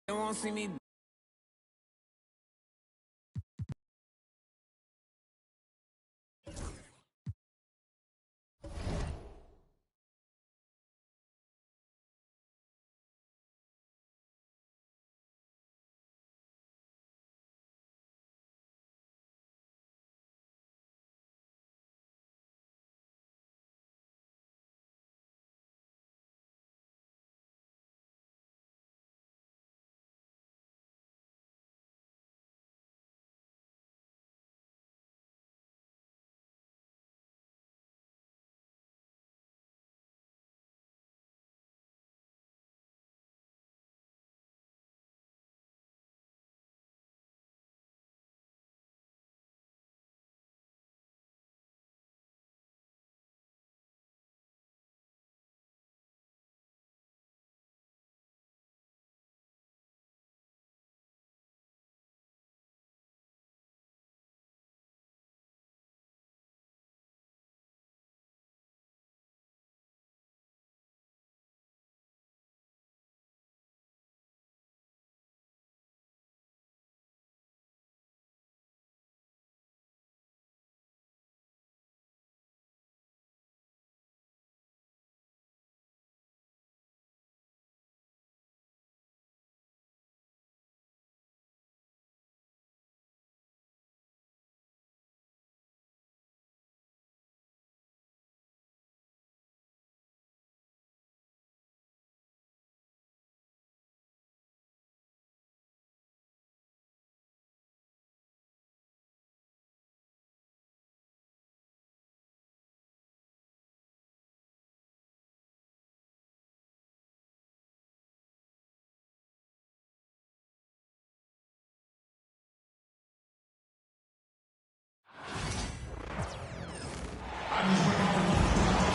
They won't see me.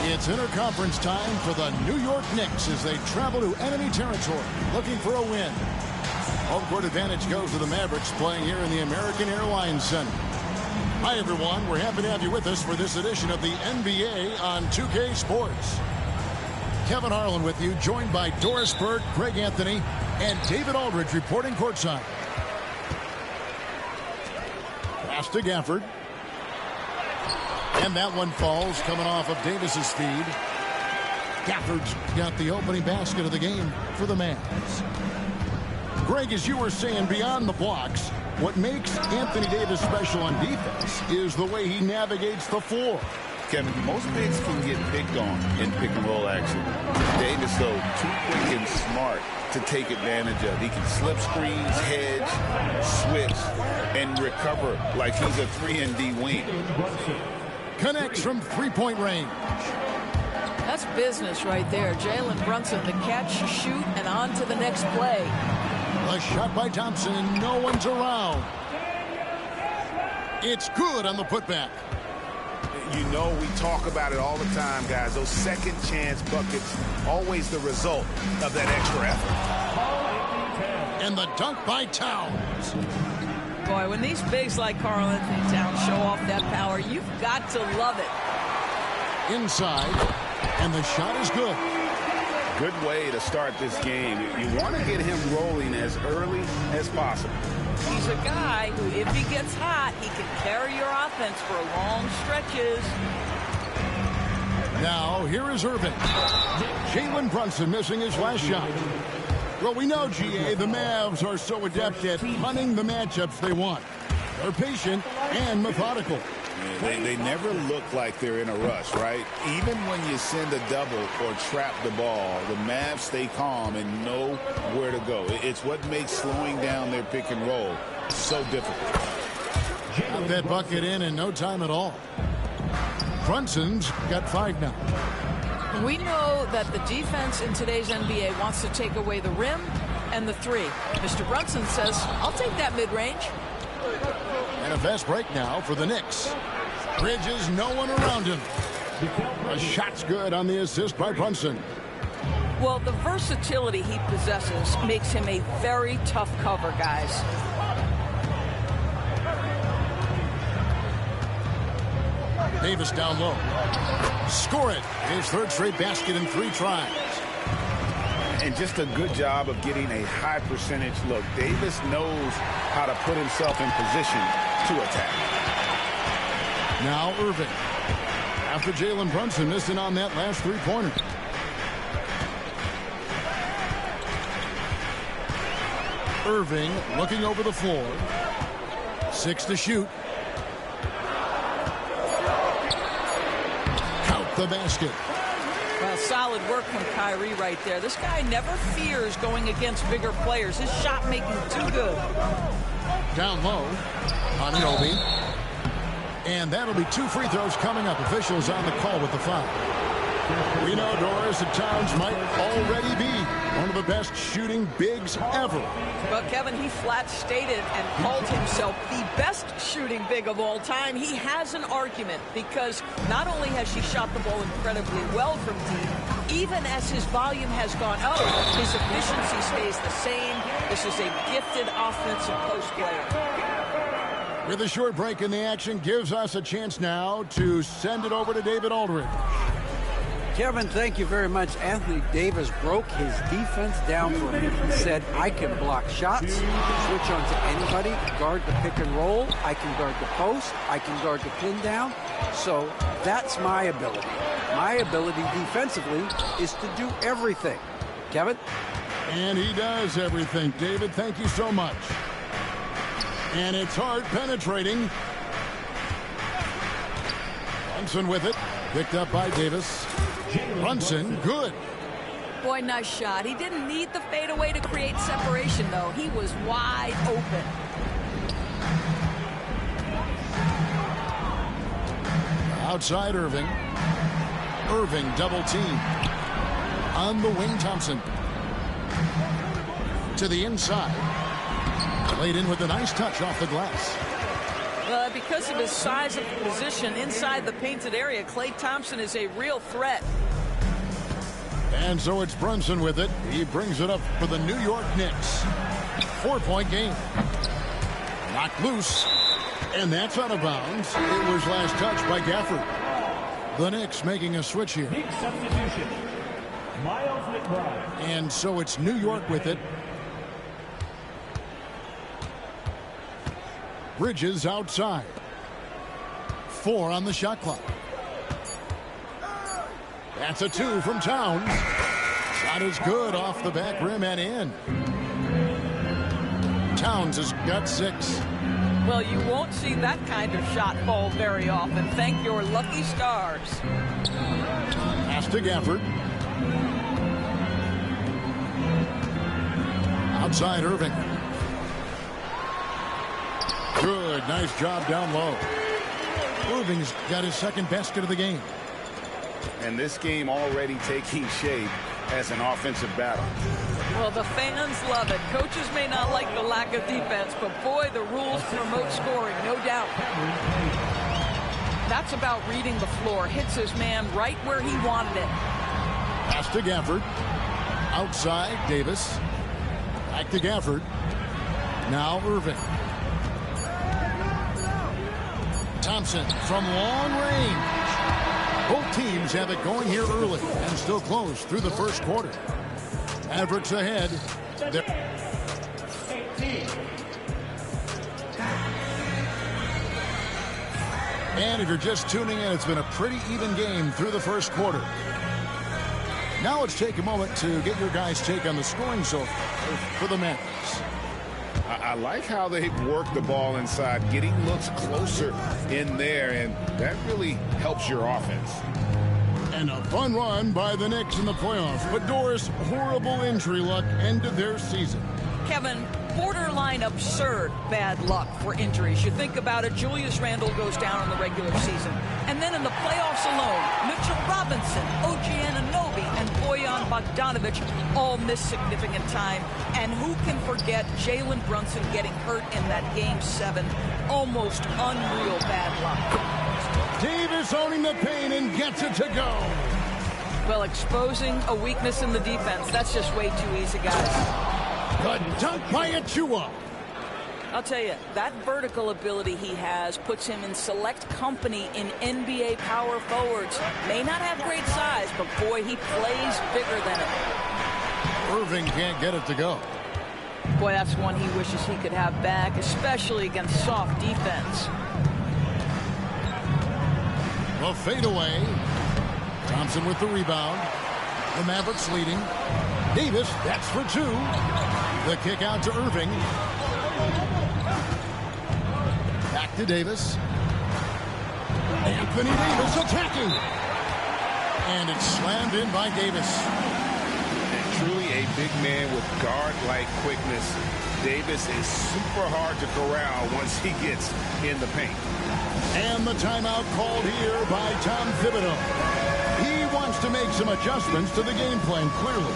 It's interconference time for the New York Knicks as they travel to enemy territory looking for a win. Home court advantage goes to the Mavericks playing here in the American Airlines Center. Hi, everyone. We're happy to have you with us for this edition of the NBA on 2K Sports. Kevin Harlan with you, joined by Doris Burke, Greg Anthony, and David Aldridge reporting courtside. Pass to Gafford. And that one falls, coming off of Davis's feed. Gafford's got the opening basket of the game for the Mavs. Greg, as you were saying, beyond the blocks, what makes Anthony Davis special on defense is the way he navigates the floor. Kevin, most bigs can get picked on in pick-and-roll action. Davis, though, too quick and smart to take advantage of. He can slip screens, hedge, switch, and recover like he's a 3-and-D wing. Connects from three-point range. That's business right there. Jalen Brunson, the catch, shoot, and on to the next play. A shot by Thompson, and no one's around. It's good on the putback. You know, we talk about it all the time, guys. Those second chance buckets, always the result of that extra effort. And the dunk by Towns. Boy, when these bigs like Karl Anthony Towns show off that power, you've got to love it. Inside, and the shot is good. Good way to start this game. You want to get him rolling as early as possible. He's a guy who, if he gets hot, he can carry your offense for long stretches. Now, here is Irving. Jalen Brunson missing his last shot. Well, we know, GA, the Mavs are so adept at hunting the matchups they want. They're patient and methodical. They never look like they're in a rush, right? Even when you send a double or trap the ball, the Mavs stay calm and know where to go. It's what makes slowing down their pick and roll so difficult. Got that bucket in no time at all. Brunson's got 5 now. We know that the defense in today's NBA wants to take away the rim and the three. Mr. Brunson says, I'll take that mid-range. And a fast break now for the Knicks. Bridges, no one around him. A shot's good on the assist by Brunson. Well, the versatility he possesses makes him a very tough cover, guys. Davis down low. Score it. His third straight basket in 3 tries. and just a good job of getting a high percentage look. Davis knows how to put himself in position to attack. Now Irving. After Jalen Brunson missed it on that last three-pointer. Irving looking over the floor. 6 to shoot. Count the basket. Well, solid work from Kyrie right there. This guy never fears going against bigger players. His shot making too good. Down low. Anunoby. And that'll be 2 free throws coming up. Officials on the call with the foul. We know, Doris, that Towns might already be one of the best shooting bigs ever. Well, Kevin, he flat stated and called himself the best shooting big of all time. He has an argument because not only has he shot the ball incredibly well from deep, even as his volume has gone up, his efficiency stays the same. This is a gifted offensive post player. With a short break in the action, gives us a chance now to send it over to David Aldridge. Kevin, thank you very much. Anthony Davis broke his defense down for me. He said, I can block shots, switch on to anybody, guard the pick and roll, I can guard the post, I can guard the pin down. So that's my ability. My ability defensively is to do everything. Kevin? And he does everything. David, thank you so much. And it's hard penetrating. Brunson with it. Picked up by Davis. Brunson, good. Boy, nice shot. He didn't need the fadeaway to create separation, though. He was wide open. Outside Irving. Irving double team. On the wing, Thompson. To the inside. Laid in with a nice touch off the glass. Because of his size of position inside the painted area, Klay Thompson is a real threat. And so it's Brunson with it. He brings it up for the New York Knicks. 4-point game. Knocked loose. And that's out of bounds. It was last touched by Gafford. The Knicks making a switch here. Big substitution. Miles McBride. And so it's New York with it. Bridges outside. 4 on the shot clock. That's a 2 from Towns. Shot is good off the back rim and in. Towns has got 6. Well, you won't see that kind of shot fall very often. Thank your lucky stars. Pass to Gafford. Outside Irving. Good, nice job down low. Irving's got his second basket of the game. And this game already taking shape as an offensive battle. Well, the fans love it. Coaches may not like the lack of defense, but boy, the rules promote scoring, no doubt. That's about reading the floor. Hits his man right where he wanted it. Pass to Gafford. Outside, Davis. Back to Gafford. Now Irving. Thompson from long range. Both teams have it going here early and still close through the first quarter. Mavericks ahead. And if you're just tuning in, it's been a pretty even game through the first quarter. Now let's take a moment to get your guys' take on the scoring so far for the Mavericks. I like how they work the ball inside, getting looks closer in there, and that really helps your offense. And a fun run by the Knicks in the playoffs. But Doris, horrible injury luck ended their season. Kevin, borderline absurd bad luck for injuries. You think about it, Julius Randle goes down in the regular season. And then in the playoffs alone, Mitchell Robinson, OG Anunoby, and Bojan Bogdanovic all miss significant time. And who can forget Jalen Brunson getting hurt in that Game 7? Almost unreal bad luck. Davis owning the paint and gets it to go. Well, exposing a weakness in the defense, that's just way too easy, guys. The dunk by Achua. I'll tell you, that vertical ability he has puts him in select company in NBA power forwards. May not have great size, but boy, he plays bigger than it. Irving can't get it to go. Boy, that's one he wishes he could have back, especially against soft defense. A fadeaway. Thompson with the rebound. The Mavericks leading. Davis, that's for two. The kick out to Irving. Back to Davis. Anthony Davis attacking. And it's slammed in by Davis. Truly a big man with guard-like quickness. Davis is super hard to corral once he gets in the paint. And the timeout called here by Tom Thibodeau. He wants to make some adjustments to the game plan, clearly.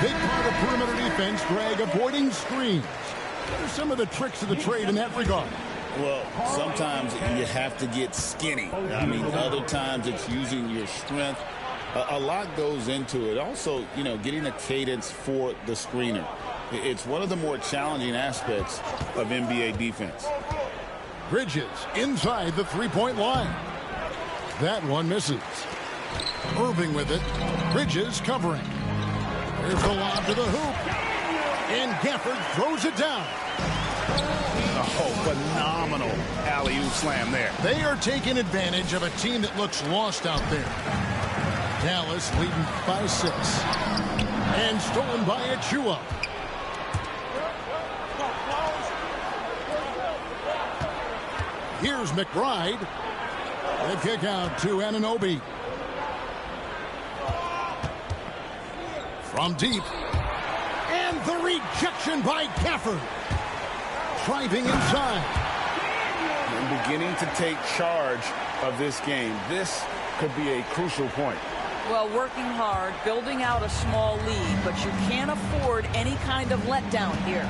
Big part of perimeter defense, Greg, avoiding screens. What are some of the tricks of the trade in that regard? Well, sometimes you have to get skinny. I mean, other times it's using your strength. A lot goes into it. Also, you know, getting a cadence for the screener. It's one of the more challenging aspects of NBA defense. Bridges inside the three-point line. That one misses. Irving with it. Bridges covering. There's the lob to the hoop. And Gafford throws it down. Oh, phenomenal alley-oop slam there. They are taking advantage of a team that looks lost out there. Dallas leading by 6. And stolen by Achua. Here's McBride. The kick out to Anunoby. From deep. And the rejection by Gafford. Driving inside. And beginning to take charge of this game. This could be a crucial point. Well, working hard, building out a small lead, but you can't afford any kind of letdown here.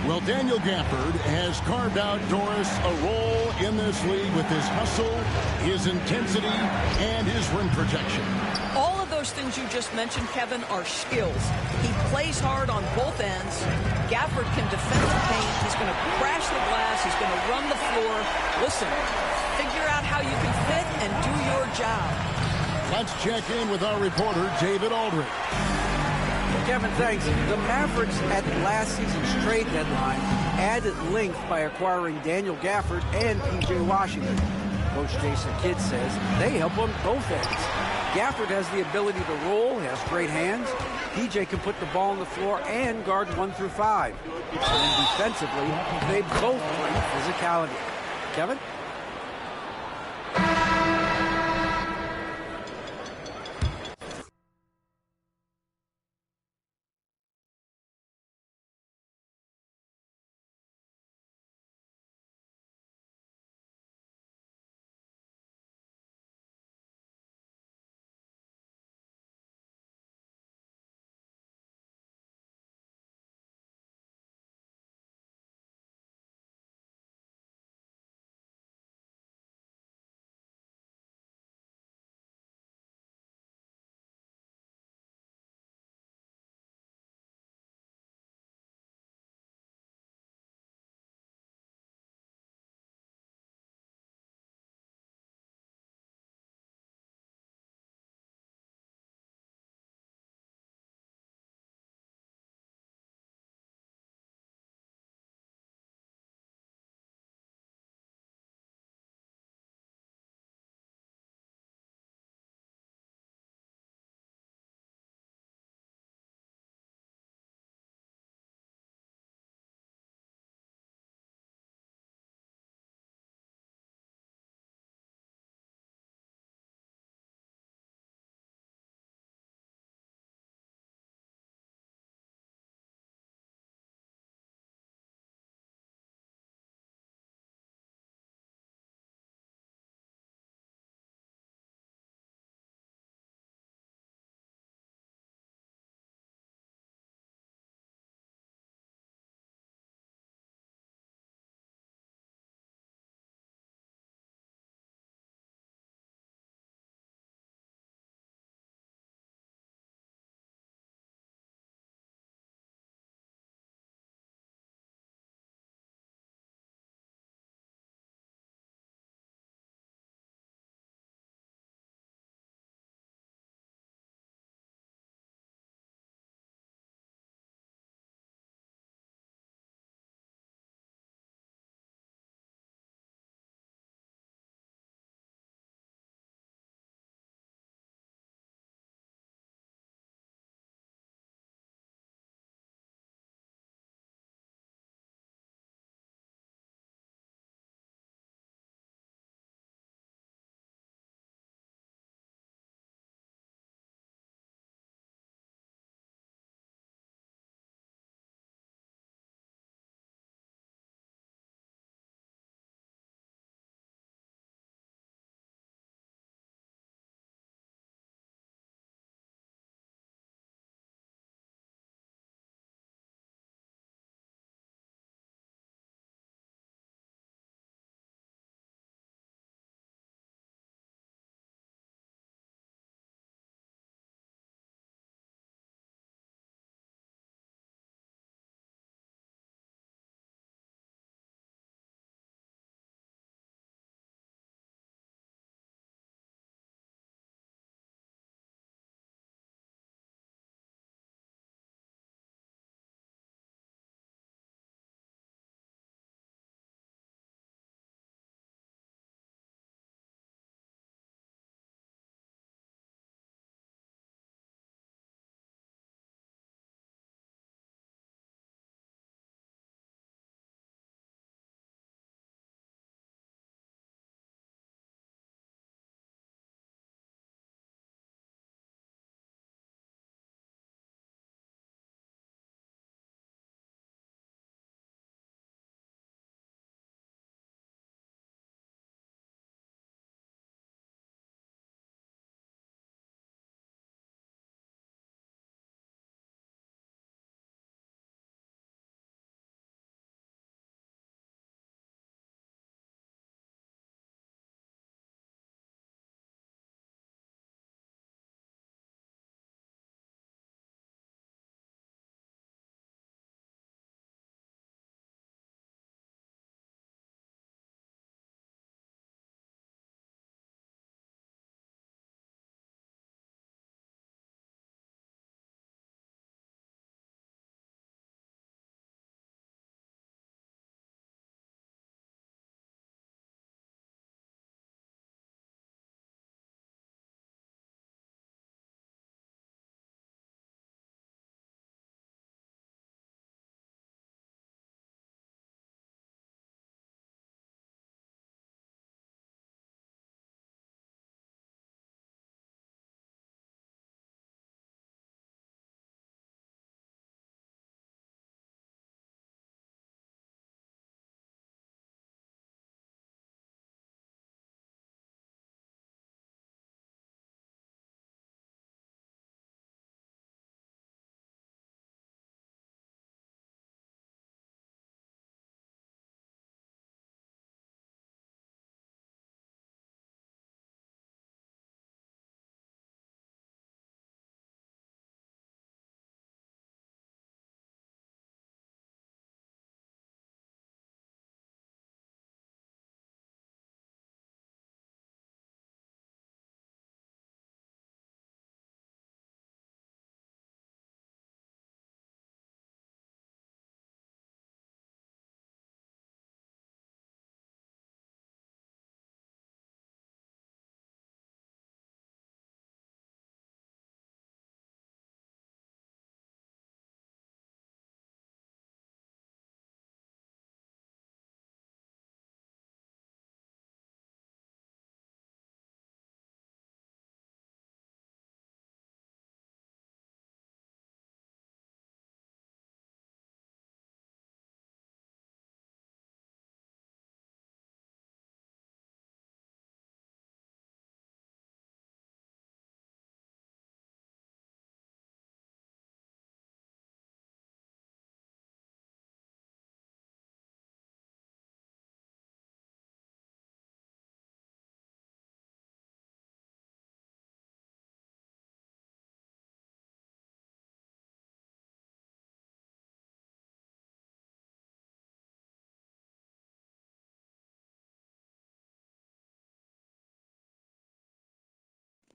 Well, Daniel Gafford has carved out, Doris, a role in this league with his hustle, his intensity, and his rim protection. All of those things you just mentioned, Kevin, are skills. He plays hard on both ends. Gafford can defend the paint. He's going to crash the glass. He's going to run the floor. Listen, figure out how you can fit and do your job. Let's check in with our reporter, David Aldridge. Kevin, thanks. The Mavericks at last season's trade deadline added length by acquiring Daniel Gafford and P.J. Washington. Coach Jason Kidd says they help on both ends. Gafford has the ability to roll, has great hands. P.J. can put the ball on the floor and guard 1 through 5. And then defensively, they both bring physicality. Kevin?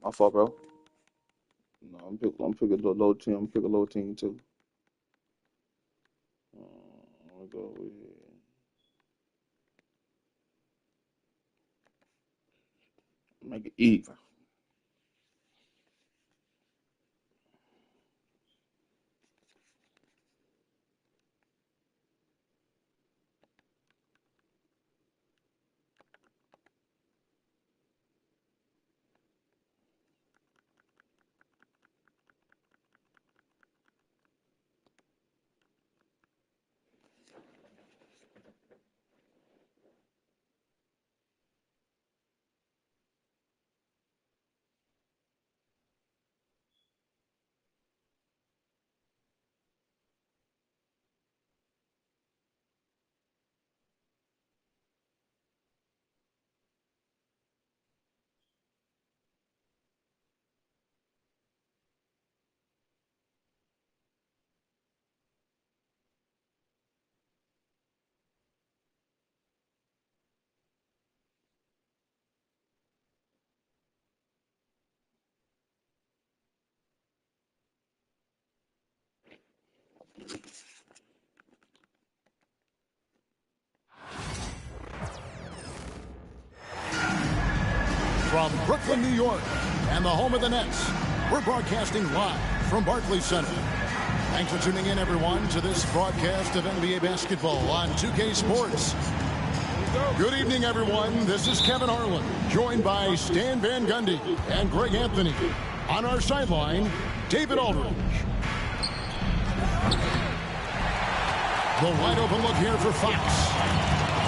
My fault, bro. No, I'm picking a low team. I'm picking a low team too. I'm gonna go with make it even. From Brooklyn, New York, and the home of the Nets, we're broadcasting live from Barclays Center. Thanks for tuning in, everyone, to this broadcast of NBA basketball on 2K Sports. Good evening, everyone. This is Kevin Harlan, joined by Stan Van Gundy and Greg Anthony. On our sideline, David Aldridge. The wide open look here for Fox.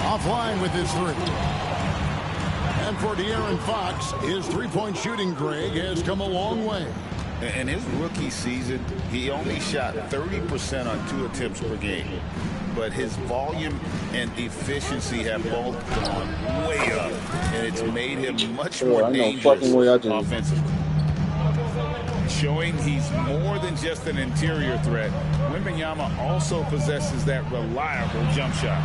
Offline with his three. And for De'Aaron Fox, his three-point shooting, Greg, has come a long way. In his rookie season, he only shot 30% on 2 attempts per game. But his volume and efficiency have both gone way up. And it's made him much more dangerous offensively. Showing he's more than just an interior threat, Wembanyama also possesses that reliable jump shot.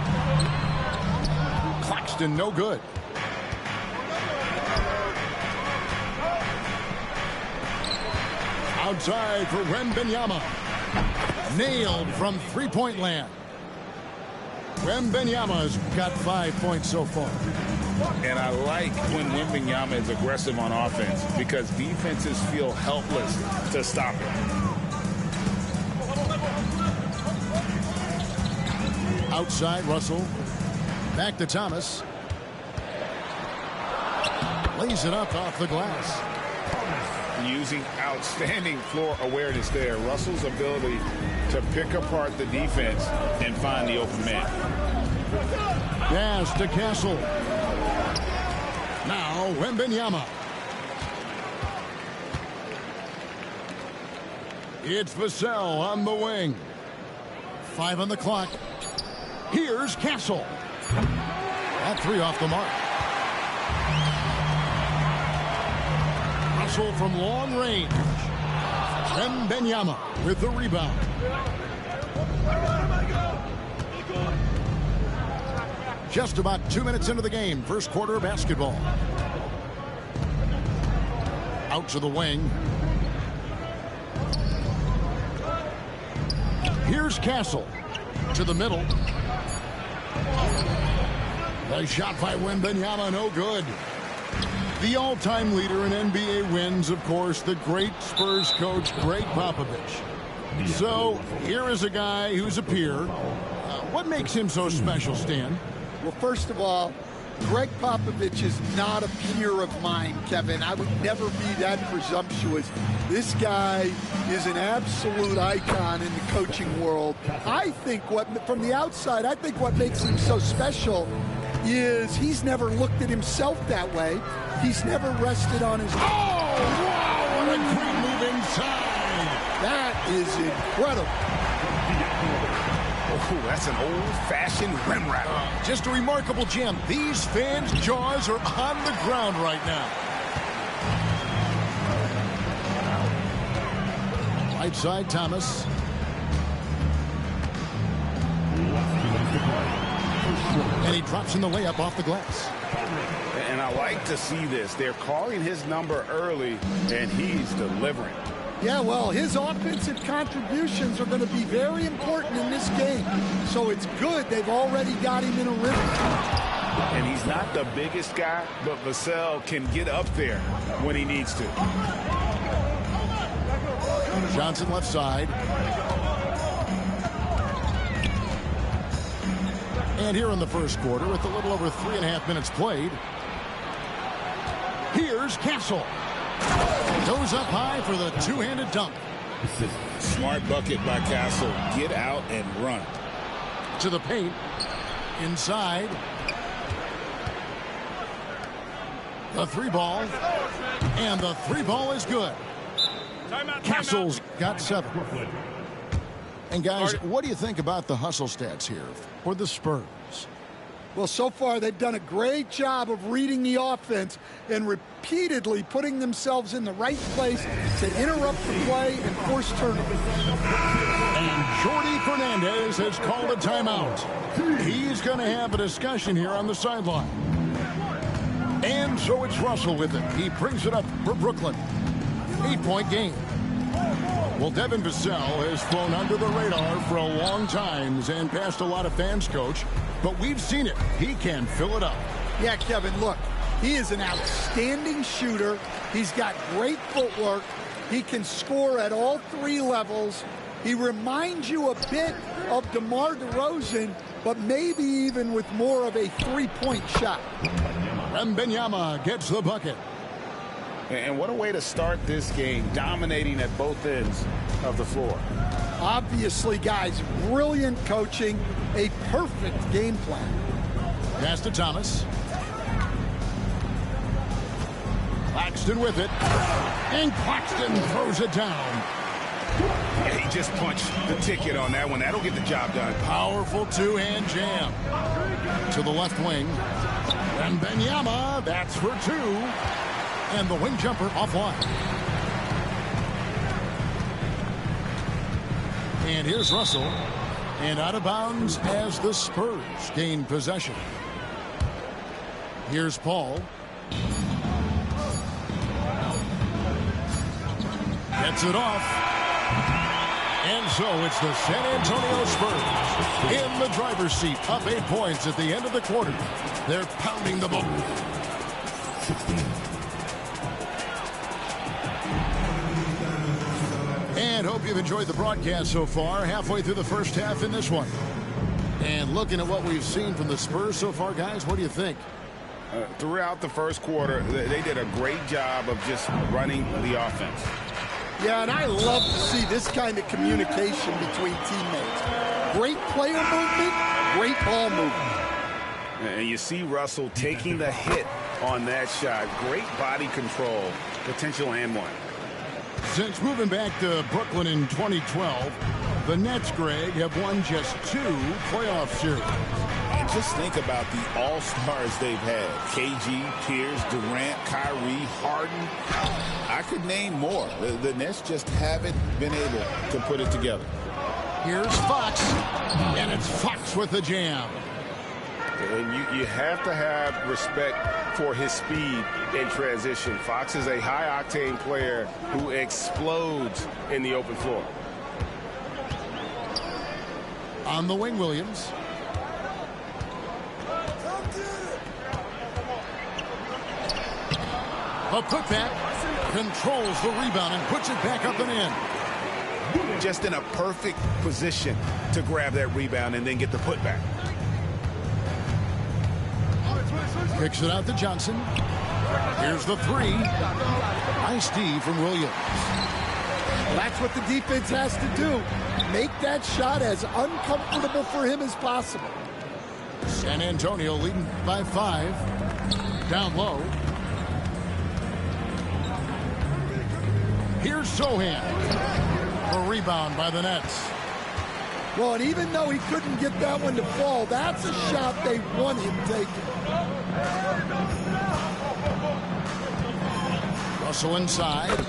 Claxton, no good. Outside for Wembanyama. Nailed from three-point land. Wembanyama's got 5 points so far. And I like when Wembanyama is aggressive on offense because defenses feel helpless to stop him. Outside, Russell. Back to Thomas. Lays it up off the glass. Using outstanding floor awareness there. Russell's ability to pick apart the defense and find the open man. Pass to Castle. Now Wembanyama. It's Vassell on the wing. 5 on the clock. Here's Castle. That three off the mark. Russell from long range. Wembanyama with the rebound. Just about 2 minutes into the game. First quarter of basketball. Out to the wing. Here's Castle. To the middle. The shot by Wembanyama, no good. The all-time leader in NBA wins, of course, the great Spurs coach, Greg Popovich. So, here is a guy who's a peer. What makes him so special, Stan? Well, first of all, Greg Popovich is not a peer of mine, Kevin. I would never be that presumptuous. This guy is an absolute icon in the coaching world. I think from the outside, I think what makes him so special is he's never looked at himself that way. He's never rested on his... Oh, wow, what a great move inside. That is incredible. Oh, that's an old-fashioned rim rattle. Just a remarkable jam. These fans' jaws are on the ground right now. Right side, Thomas. And he drops in the layup off the glass. And And I like to see this. They're calling his number early, and he's delivering. Yeah, well, his offensive contributions are going to be very important in this game. So it's good they've already got him in a rhythm. And he's not the biggest guy, but Vassell can get up there when he needs to. Johnson left side. And here in the first quarter, with a little over 3.5 minutes played, here's Castle. Goes up high for the two-handed dunk. Smart bucket by Castle. Get out and run. To the paint. Inside. The three ball. And the three ball is good. Castle's got 7. And guys, what do you think about the hustle stats here for the Spurs? Well, so far they've done a great job of reading the offense and repeatedly putting themselves in the right place to interrupt the play and force turnovers. And Jordi Fernandez has called a timeout. He's going to have a discussion here on the sideline. And so it's Russell with it. He brings it up for Brooklyn. 8-point game. Well, Devin Vassell has flown under the radar for a long time and passed a lot of fans, Coach. But we've seen it. He can fill it up. Yeah, Kevin, look, he is an outstanding shooter. He's got great footwork. He can score at all 3 levels. He reminds you a bit of DeMar DeRozan, but maybe even with more of a three-point shot. Wembanyama gets the bucket. And what a way to start this game, dominating at both ends of the floor. Obviously, guys, brilliant coaching, a perfect game plan. Pass to Thomas. Claxton with it. And Claxton throws it down. Yeah, he just punched the ticket on that one. That'll get the job done. Powerful two-hand jam. To the left wing. Wembanyama, that's for 2. And the wing jumper offline. And here's Russell. And out of bounds as the Spurs gain possession. Here's Paul. Gets it off. And so it's the San Antonio Spurs in the driver's seat, up 8 points at the end of the quarter. They're pounding the ball. 16. And hope you've enjoyed the broadcast so far. Halfway through the first half in this one. And looking at what we've seen from the Spurs so far, guys, what do you think? Throughout the first quarter, they did a great job of just running the offense. Yeah, and I love to see this kind of communication between teammates. Great player movement, great ball movement. And you see Russell taking the hit on that shot. Great body control, potential and one. Since moving back to Brooklyn in 2012, the Nets, Greg, have won just 2 playoff series. And just think about the all-stars they've had. KG, Pierce, Durant, Kyrie, Harden. I could name more. The Nets just haven't been able to put it together. Here's Fox, and it's Fox with the jam. And you have to have respect for his speed in transition. Fox is a high-octane player who explodes in the open floor. On the wing, Williams. A putback, controls the rebound and puts it back up and in. Just in a perfect position to grab that rebound and then get the putback. Kicks it out to Johnson. Here's the 3. Nice D from Williams. That's what the defense has to do. Make that shot as uncomfortable for him as possible. San Antonio leading by 5. Down low. Here's Sohan. A rebound by the Nets. Well, and even though he couldn't get that one to fall, that's a shot they want him taking. Russell inside.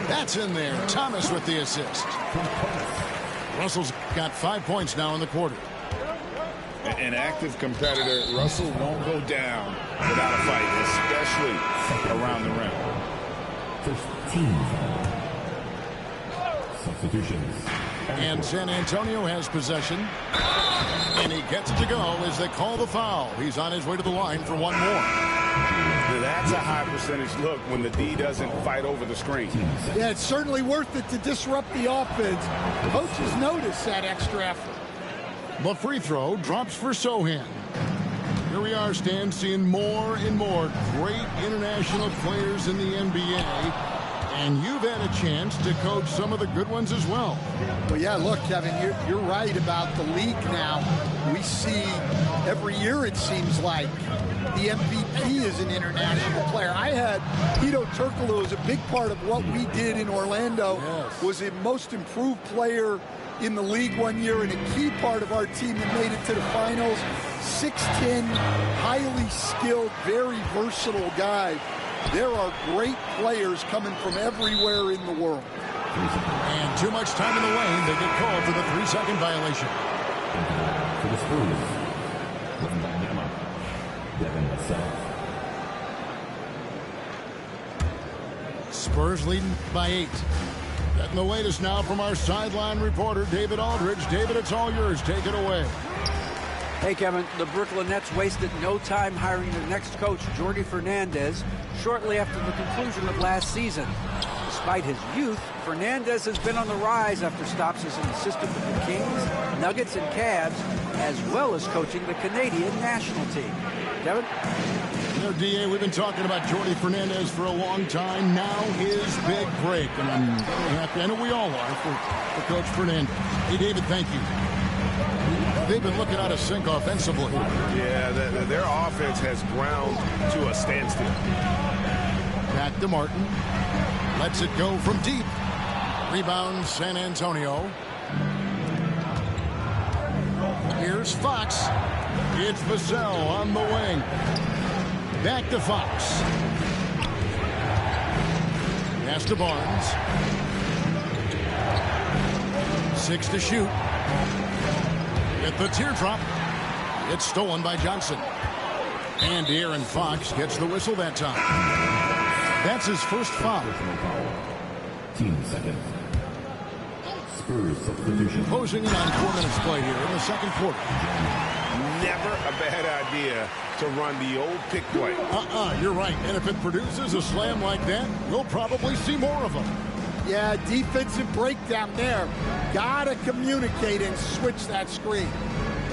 That's in there. Thomas with the assist. Russell's got 5 points now in the quarter. An active competitor, Russell won't go down without a fight, especially around the rim. First team substitutions. And San Antonio has possession. And he gets it to go as they call the foul. He's on his way to the line for one more. That's a high percentage look when the D doesn't fight over the screen. Yeah, it's certainly worth it to disrupt the offense. Coaches notice that extra effort. The free throw drops for Sohan. Here we are, Stan, seeing more and more great international players in the NBA. And you've had a chance to coach some of the good ones as well. Well, yeah, look, Kevin, you're right about the league now. We see every year, it seems like, the MVP is an international player. I had Hedo Turkoglu was a big part of what we did in Orlando. Yes. Was the most improved player in the league one year and a key part of our team that made it to the finals. 6'10", highly skilled, very versatile guy. There are great players coming from everywhere in the world. And too much time in the lane. They get called for the 3-second violation. For the Spurs, Spurs leading by 8. Getting the latest now from our sideline reporter, David Aldridge. David, it's all yours. Take it away. Hey, Kevin, the Brooklyn Nets wasted no time hiring their next coach, Jordi Fernandez, shortly after the conclusion of last season. Despite his youth, Fernandez has been on the rise after stops as an assistant with the Kings, Nuggets, and Cavs, as well as coaching the Canadian national team. Kevin? You know, D.A., we've been talking about Jordi Fernandez for a long time. Now his big break, and I'm very happy. I know we all are for Coach Fernandez. Hey, David, thank you. They've been looking out of sync offensively. Yeah, their offense has ground to a standstill. Back to Martin. Lets it go from deep. Rebound, San Antonio. Here's Fox. It's Vassell on the wing. Back to Fox. Pass to Barnes. 6 to shoot. At the teardrop. It's stolen by Johnson. And De'Aaron Fox gets the whistle that time. That's his first foul. Team second. Spurs substitution. Closing in on 4 minutes play here in the second quarter. Never a bad idea to run the old pick play. You're right. And if it produces a slam like that, we'll probably see more of them. Yeah, defensive breakdown there. Gotta communicate and switch that screen.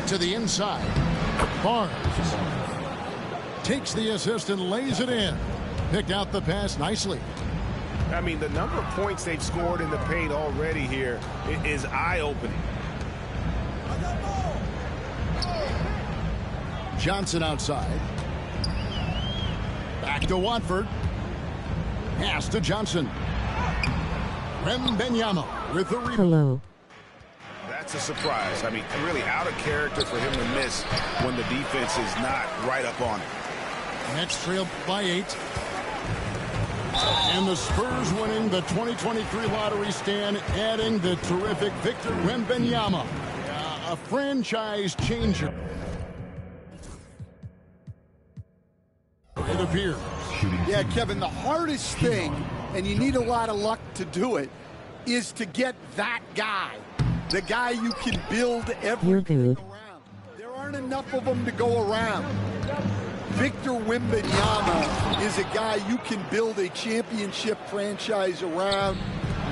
To the inside. Barnes takes the assist and lays it in. Picked out the pass nicely. I mean, the number of points they've scored in the paint already here is eye-opening. Johnson outside. Back to Watford. Pass to Johnson. Wembanyama with the rebound. Hello. That's a surprise. I mean, really out of character for him to miss when the defense is not right up on it. Nets trailed by 8. And the Spurs winning the 2023 lottery, stand, adding the terrific Victor Wembanyama. A franchise changer. It appears. Yeah, Kevin, the hardest thing, and you need a lot of luck to do it, is to get that guy. The guy you can build everything around. There aren't enough of them to go around. Victor Wembanyama is a guy you can build a championship franchise around,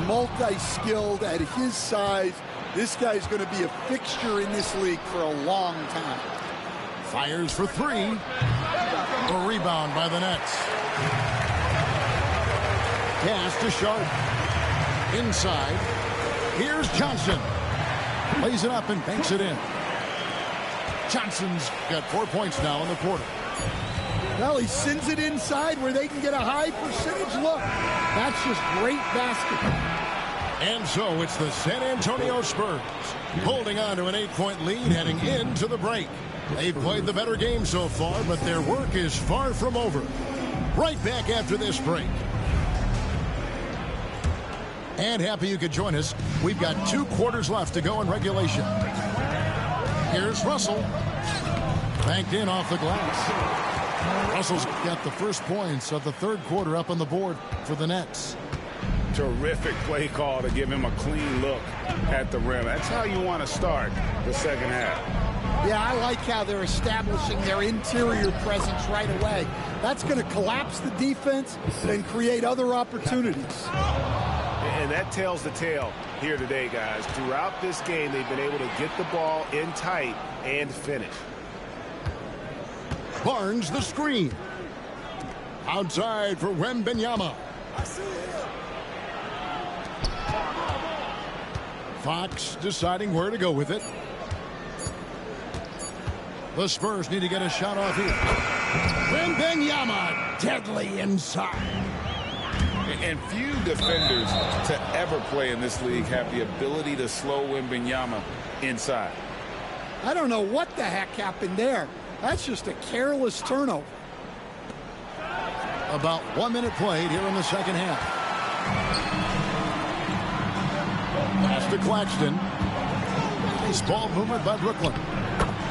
multi-skilled at his size. This guy's going to be a fixture in this league for a long time. Fires for 3. A rebound by the Nets. Pass to Sharp. Inside. Here's Johnson. Lays it up and banks it in. Johnson's got 4 points now in the quarter. Well, he sends it inside where they can get a high percentage look. That's just great basketball. And so it's the San Antonio Spurs holding on to an 8-point lead heading into the break. They've played the better game so far, but their work is far from over. Right back after this break. And happy you could join us. We've got 2 quarters left to go in regulation. Here's Russell. Banked in off the glass. Russell's got the first points of the third quarter up on the board for the Nets. Terrific play call to give him a clean look at the rim. That's how you want to start the second half. Yeah, I like how they're establishing their interior presence right away. That's going to collapse the defense and create other opportunities. And that tells the tale here today, guys. Throughout this game, they've been able to get the ball in tight and finish. Barnes the screen. Outside for Wembanyama. Fox deciding where to go with it. The Spurs need to get a shot off here. Wembanyama deadly inside. And few defenders to ever play in this league have the ability to slow Wembanyama inside. I don't know what the heck happened there. That's just a careless turnover. About 1 minute played here in the second half. Pass to Claxton. Nice ball movement by Brooklyn.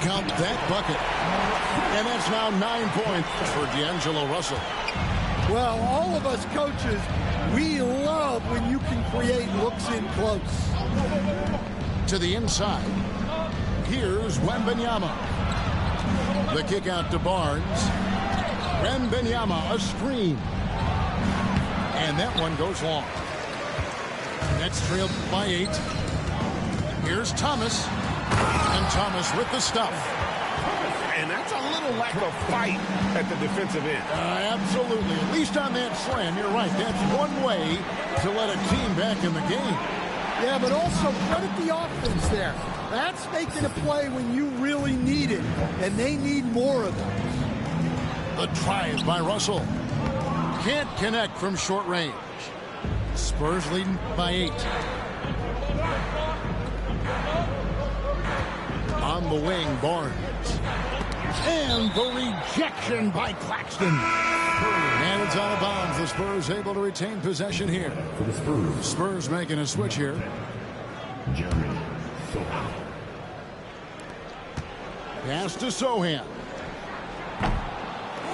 Count that bucket. And that's now 9 points for D'Angelo Russell. Well, all of us coaches, we love when you can create looks in close. To the inside. Here's Wembanyama. The kick out to Barnes. Wembanyama, a screen. And that one goes long. Nets trailed by 8. Here's Thomas. And Thomas with the stuff. And that's a little lack of fight at the defensive end. Absolutely. At least on that slam, you're right. That's one way to let a team back in the game. Yeah, but also credit the offense there. That's making a play when you really need it, and they need more of those. The drive by Russell. Can't connect from short range. Spurs leading by 8. On the wing, Barnes. And the rejection by Claxton. And it's out of bounds. The Spurs able to retain possession here. For the Spurs. Spurs making a switch here. Jeremy Sohan. Pass to Sohan.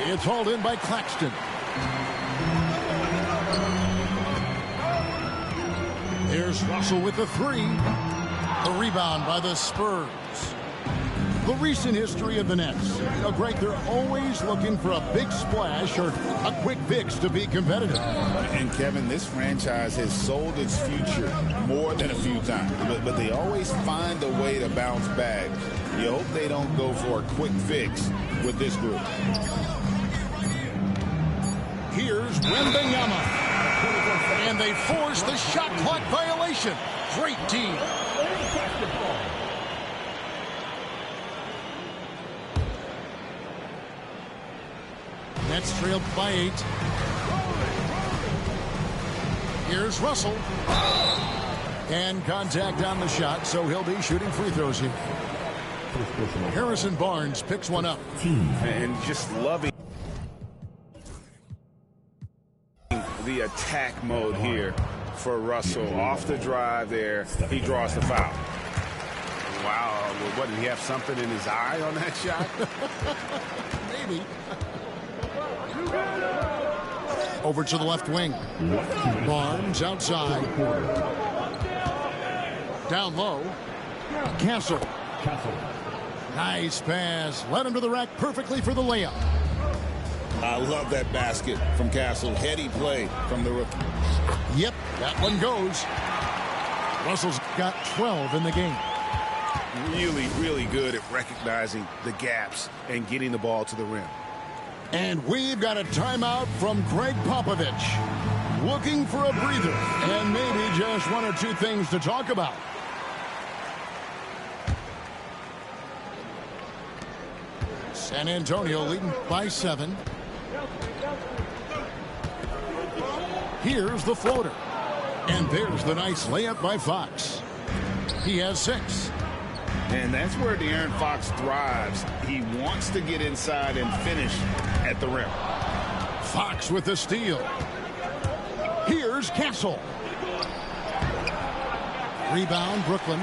It's hauled in by Claxton. There's Russell with the 3. The rebound by the Spurs. The recent history of the Nets. You know, Greg, they're always looking for a big splash or a quick fix to be competitive. And, Kevin, this franchise has sold its future more than a few times. But they always find a way to bounce back. You hope they don't go for a quick fix with this group. Here's Wembanyama. And they force the shot clock violation. Great team. Nets trailed by 8. Here's Russell. And contact on the shot, so he'll be shooting free throws here. Harrison Barnes picks one up. And just loving the attack mode here for Russell. Off the drive there, he draws the foul. Wow. Well, what, did he have something in his eye on that shot? Maybe. Over to the left wing. Barnes outside. Down low. Castle. Nice pass. Led him to the rack perfectly for the layup. I love that basket from Castle. Heady play from the rookie. Yep, that one goes. Russell's got 12 in the game. Really, really good at recognizing the gaps and getting the ball to the rim. And we've got a timeout from Greg Popovich. Looking for a breather and maybe just 1 or 2 things to talk about. San Antonio leading by 7. Here's the floater. And there's the nice layup by Fox. He has 6. And that's where De'Aaron Fox thrives. He wants to get inside and finish at the rim. Fox with the steal. Here's Castle. Rebound, Brooklyn.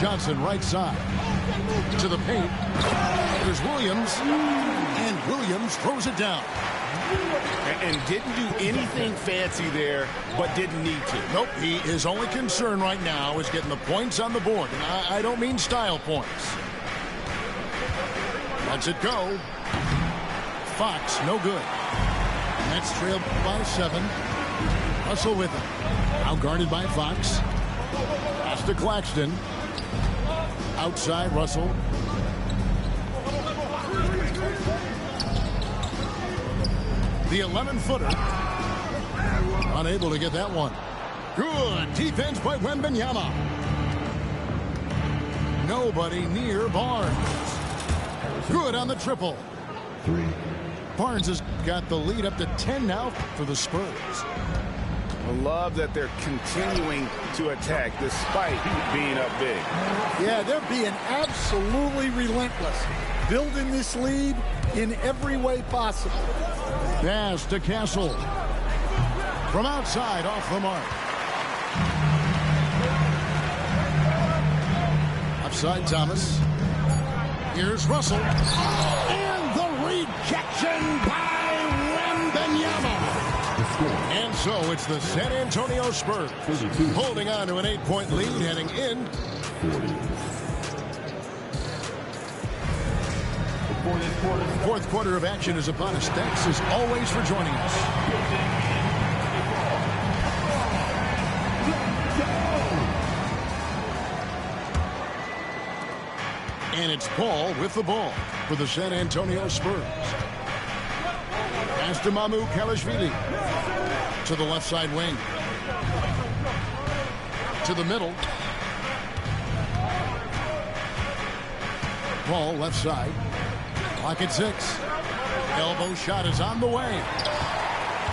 Johnson right side. To the paint. There's Williams. And Williams throws it down. And didn't do anything fancy there, but didn't need to. Nope, his only concern right now is getting the points on the board. And I don't mean style points. Lets it go. Fox, no good. Nets trailed by 7. Russell with him. Now guarded by Fox. Pass to Claxton. Outside, Russell. The 11-footer. Unable to get that one. Good defense by Wembanyama. Nobody near Barnes. Good on the triple. 3. Barnes has got the lead up to 10 now for the Spurs. I love that they're continuing to attack despite being up big. Yeah, they're being absolutely relentless. Building this lead in every way possible. Pass to Castle. From outside, off the mark. Upside, Thomas. Here's Russell. And the rejection by Wembanyama. And so it's the San Antonio Spurs holding on to an 8-point lead heading in. 40. Fourth quarter of action is upon us. Thanks as always for joining us. And it's Paul with the ball for the San Antonio Spurs. Pass to Mamu Kalashvili. To the left side wing. To the middle. Paul left side. Clock at 6. Elbow shot is on the way.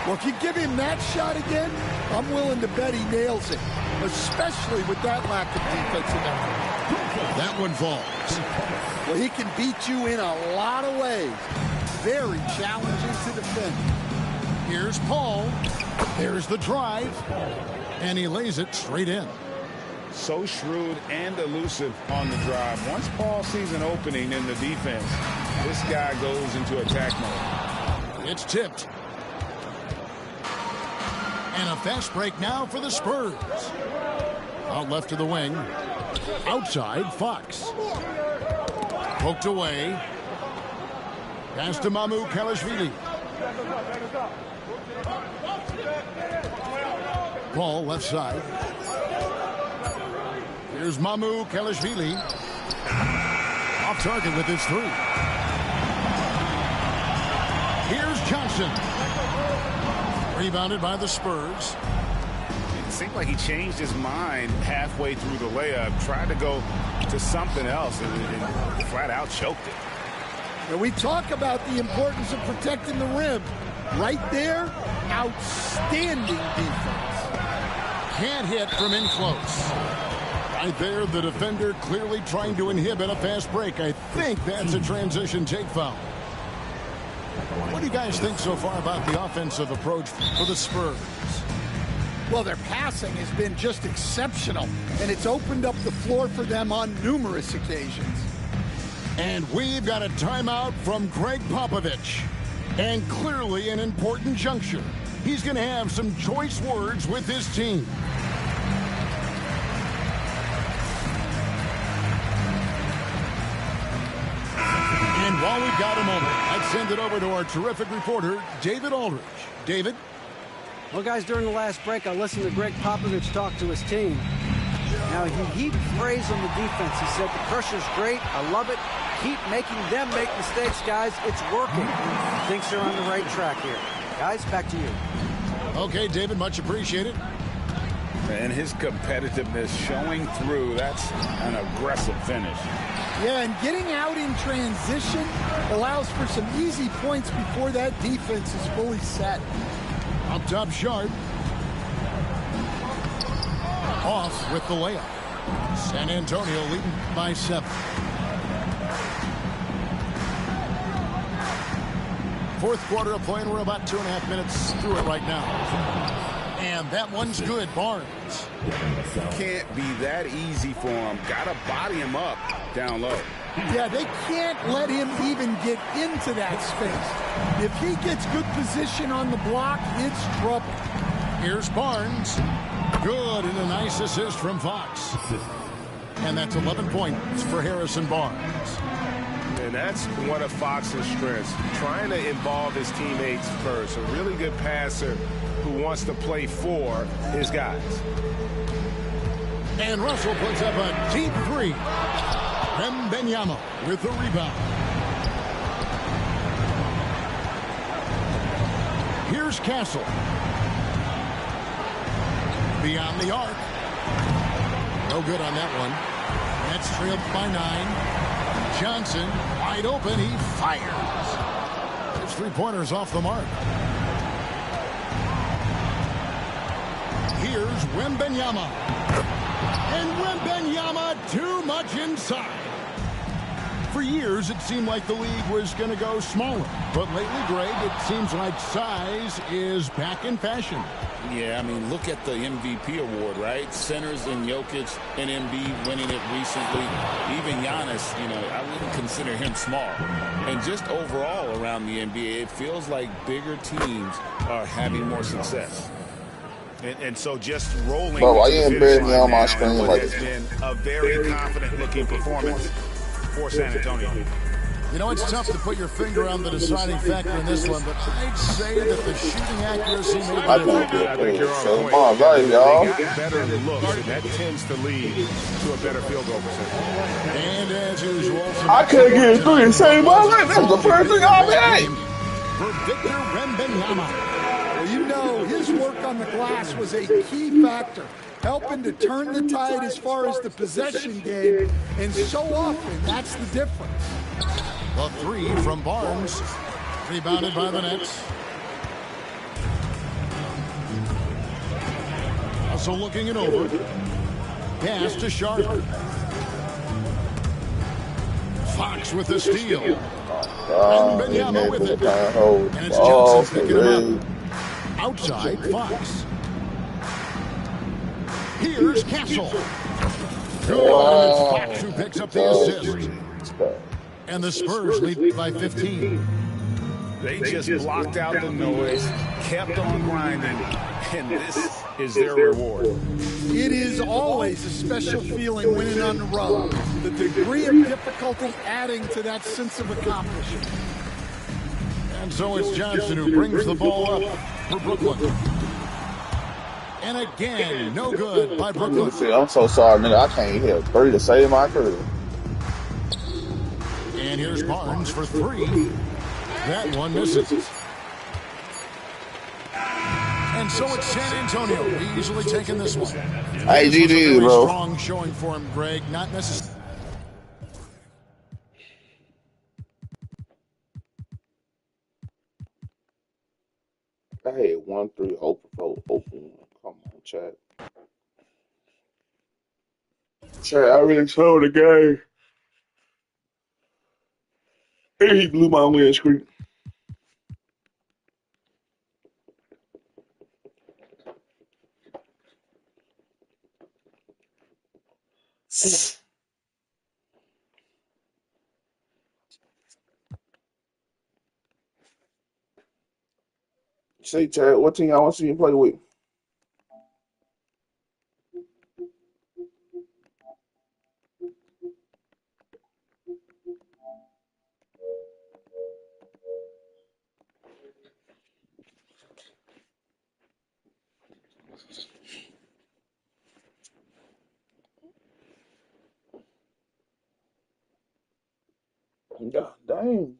Well, if you give him that shot again, I'm willing to bet he nails it, especially with that lack of defensive effort. That one falls. Well, he can beat you in a lot of ways. Very challenging to defend. Here's Paul. There's the drive. And he lays it straight in. So shrewd and elusive on the drive. Once Paul sees an opening in the defense, this guy goes into attack mode. It's tipped. And a fast break now for the Spurs. Out left to the wing. Outside, Fox. Poked away. Pass to Mamu Kalashvili. Paul left side. Here's Mamu Kalashvili. Off target with his 3. Here's Johnson. Rebounded by the Spurs. It seemed like he changed his mind halfway through the layup, tried to go to something else, and flat out choked it. And we talk about the importance of protecting the rim. Right there, outstanding defense. Can't hit from in close. Right there, the defender clearly trying to inhibit a fast break. I think that's a transition take foul. What do you guys think so far about the offensive approach for the Spurs? Well, their passing has been just exceptional, and it's opened up the floor for them on numerous occasions. And we've got a timeout from Greg Popovich. And clearly an important juncture. He's going to have some choice words with his team. And while we've got a moment, let's send it over to our terrific reporter, David Aldridge. David? Well, guys, during the last break, I listened to Greg Popovich talk to his team. Now, he heaped praise on the defense. He said, the pressure's great. I love it. Keep making them make mistakes, guys. It's working. He thinks they're on the right track here. Guys, back to you. Okay, David, much appreciated. And his competitiveness showing through. That's an aggressive finish. Yeah, and getting out in transition allows for some easy points before that defense is fully set. Up top, Sharp. Off with the layup. San Antonio leading by 7. Fourth quarter of play, and we're about 2.5 minutes through it right now. And that one's good, Barnes. Can't be that easy for him. Got to body him up down low. Yeah, they can't let him even get into that space. If he gets good position on the block, it's trouble. Here's Barnes. Good, and a nice assist from Fox. And that's 11 points for Harrison Barnes. And that's one of Fox's strengths, trying to involve his teammates first. A really good passer who wants to play for his guys. And Russell puts up a deep three. Wembanyama with the rebound. Here's Castle. Beyond the arc. No good on that one. Nets trailed by 9. Johnson wide open. He fires. His three-pointers off the mark. Here's Wembanyama. And Wembanyama too much inside. For years, it seemed like the league was going to go smaller. But lately, Greg, it seems like size is back in fashion. Yeah, I mean, look at the MVP award, right? Centers and Jokic and Embiid winning it recently. Even Giannis, I wouldn't consider him small. And just overall around the NBA, it feels like bigger teams are having more success. And so just rolling. Bro, why you embedding me on my screen like has been a very confident-looking performance for San Antonio. It's tough to put your finger on the deciding factor in this one, but I'd say that the shooting accuracy may be I think you're on point. They got better looks, and that tends to lead to a better field goal percentage. And as usual, I couldn't get it through the same way. That's the first thing I made. For Victor Wembanyama. Well, his work on the glass was a key factor, helping to turn the tide as far as the possession game, and so often that's the difference. The three from Barnes, rebounded by the Nets. Also looking it over. Pass to Sharp. Fox with the steal. And Wembanyama with it. And it's Johnson picking him up. Outside, Fox. Here's Castle. Good, and it's Fox who picks up the assist. And the Spurs lead by 15. They just blocked out the noise, kept on grinding, and this is their reward. It is always a special feeling winning on the road. The degree of difficulty adding to that sense of accomplishment. And so it's Johnson who brings the ball up for Brooklyn. And again, no good by Brooklyn. I'm so sorry, nigga. I can't hit 3 to save my career. And here's Barnes for 3. That one misses. And so it's San Antonio easily taking this one. Hey, GG, bro. Strong showing for him, Greg. Not necessarily. I had 1-3 open. Come on, Chad. Chad, I really sold the game. And he blew my windscreen. Say, Chad, what team I want to see you play with? God dang.